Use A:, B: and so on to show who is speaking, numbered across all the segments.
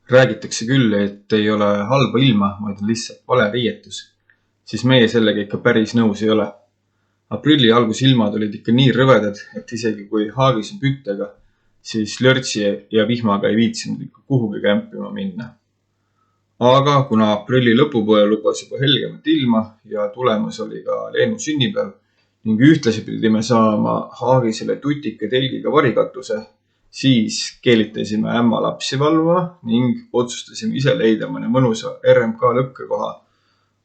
A: Räägitakse küll, et ei ole halba ilma, vaid on lihtsalt vale riietus, siis meie sellega ikka päris nõus ei ole. Aprilli algusilmad olid ikka nii rõvedad, et isegi kui haagis on küttega, siis lörtsi ja vihmaga ei viitsinud ikka kuhugi kämpima minna. Aga kuna aprilli lõpupoole lubas juba helgemat ilma ja tulemas oli ka Leenu sünnipäev ning ühtlasi pidime saama haagisele tutika telgiga varikatuse, siis keelitasime ämma lapsi valvama ning otsustasime ise leida mõne mõnusa RMK lõkkekoha,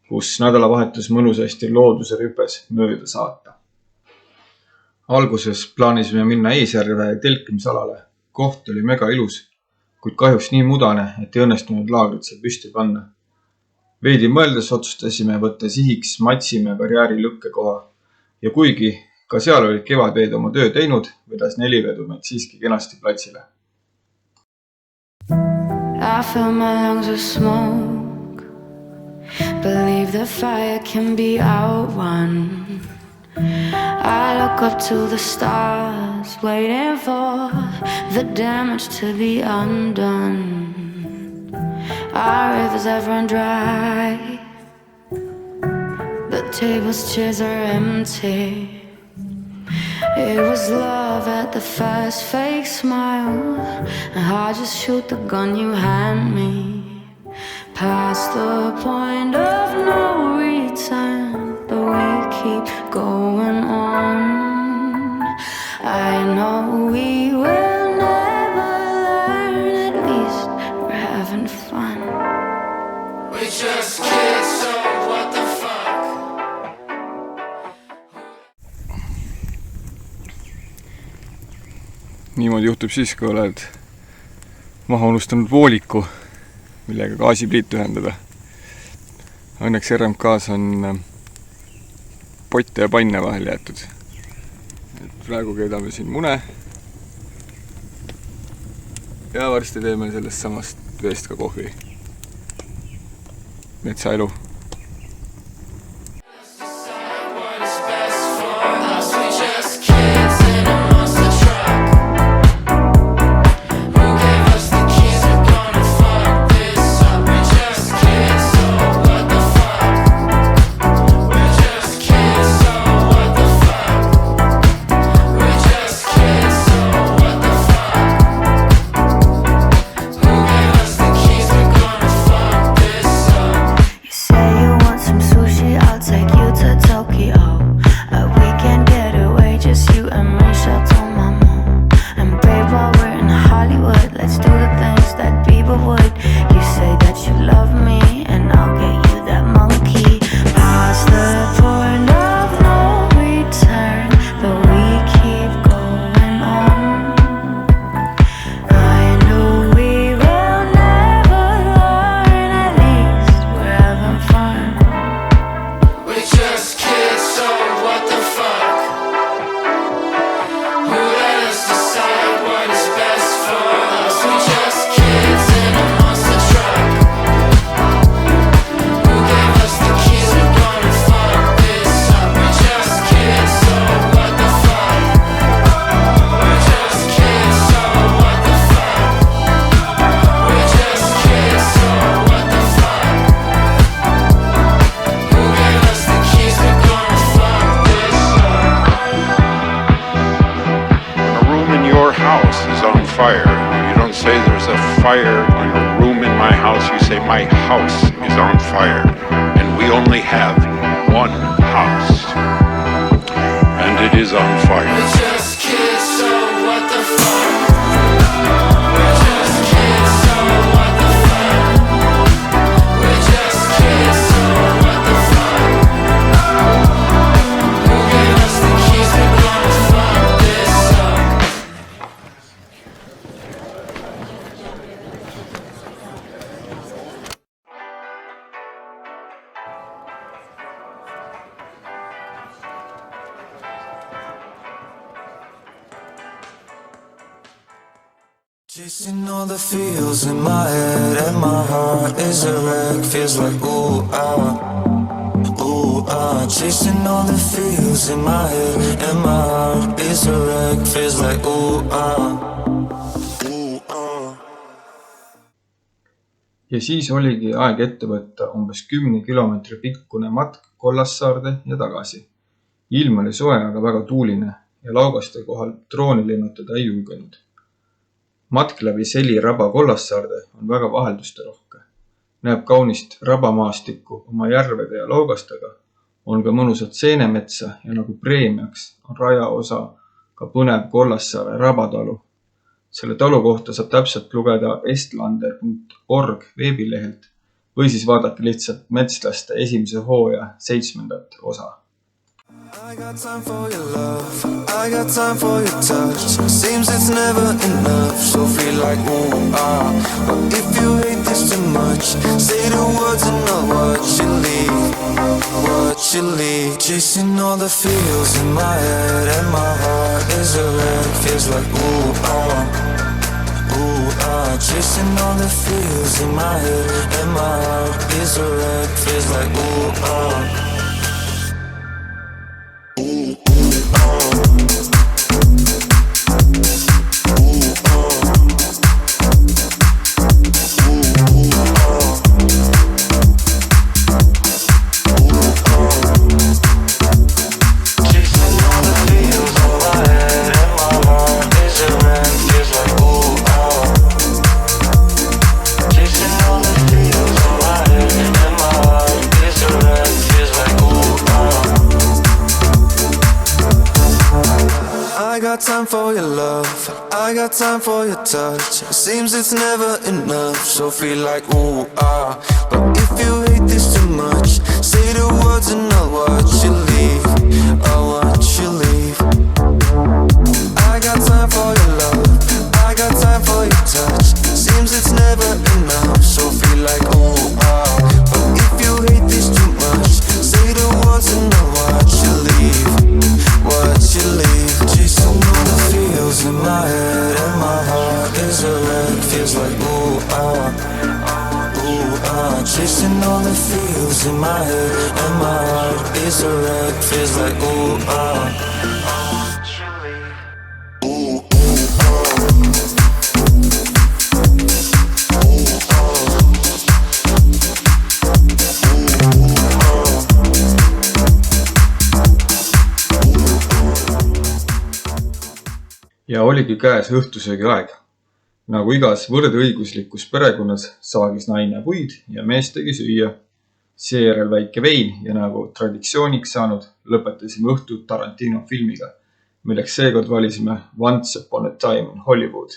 A: kus nädalavahetus mõnusasti looduse rüpes mööda saata. Alguses plaanisime minna Eesjärve telkimisalale. Koht oli mega ilus, kuid kahjuks nii mudane, et ei õnnestunud laagrit seal püsti panna. Veidi mõeldes otsustasime võtta sihiks Matsimäe karjääri lõkkekoha ja kuigi ka seal olid kevadveed oma töö teinud, vedas nelivedu meid siiski kenasti platsile.
B: I fill my lungs with smoke. Believe the fire can be outrun. I look up to the stars, waiting for the damage to be undone. Our rivers have run dry. The tables, chairs are empty. It was love at the first fake smile, and I just shoot the gun you hand me. Past the point of no return, but we keep going on. I know we will never learn, at least we're having fun.
C: We just kids, so what the fuck?
A: Niimoodi juhtub siis, kui oled maha unustanud vooliku, millega gaasipliit ühendada. Õnneks RMKs on potte ja panne vahel jäetud. Praegu keedame siin mune ja varsti teeme sellest samast veest ka kohvi. Metsaelu.
D: Fire on a room in my house, you say my house is on fire, and we only have one house, and it is on fire.
C: We're just kids, so what the fuck? We're just kids, so what the fuck? We're just kids, so what the fuck? Who gave us the keys? We're gonna fuck this up.
E: Chasing all the feels in my head and my heart is a wreck. Feels like ooh ah. Chasing all the feels in my head and my heart is a wreck. Feels like ooh ah.
A: Ja siis oligi aeg ette võtta umbes 10 kilomeetri pikkune matk Kollassaarde ja tagasi. Ilm oli soe, aga väga tuuline ja Laugaste kohal drooni lennutada ei julgenud. Matk läbi Seli raba Kollassaarde on väga vaheldusterohke. Näeb kaunist rabamaastikku oma järvede ja Laugastega, on ka mõnusat seenemetsa ja nagu preemiaks on rajaosa ka põnev Kollassaare rabatalu. Selle talu kohta saab täpselt lugeda estlander.org veebilehelt või siis vaadake lihtsalt Metslaste esimese hooaja 7. osa.
E: I got time for your love, I got time for your touch. Seems it's never enough, so feel like ooh ah. But if you hate this too much, say the words and I'll watch you leave, watch you leave. Chasing all the feels in my head and my heart is a wreck. Feels like ooh ah, ooh ah. Chasing all the feels in my head and my heart is a wreck. Feels like ooh ah. Time for your love, I got time for your touch. It seems it's never enough, so feel like ooh ah. But if you hate this too much, say the words and I'll watch you leave, I'll watch you leave. I got time for your love, I got time for your touch. Seems it's never enough, so feel like ooh ah. But if you hate this too much, say the words and I'll watch you leave, watch you leave. Chasing all the feels in my head and my heart is a wreck. Feels like ooh ah, ooh ah. Chasing all the feels in my head and my heart is a wreck. Feels like ooh ah.
A: Ja oligi käes õhtusöögi aeg. Nagu igas võrdõiguslikus perekonnas saagis naine puid ja mees tegi süüa. Seejärel väike vein ja nagu traditsiooniks saanud lõpetasime õhtu Tarantino filmiga, milleks seekord valisime Once Upon a Time in Hollywood.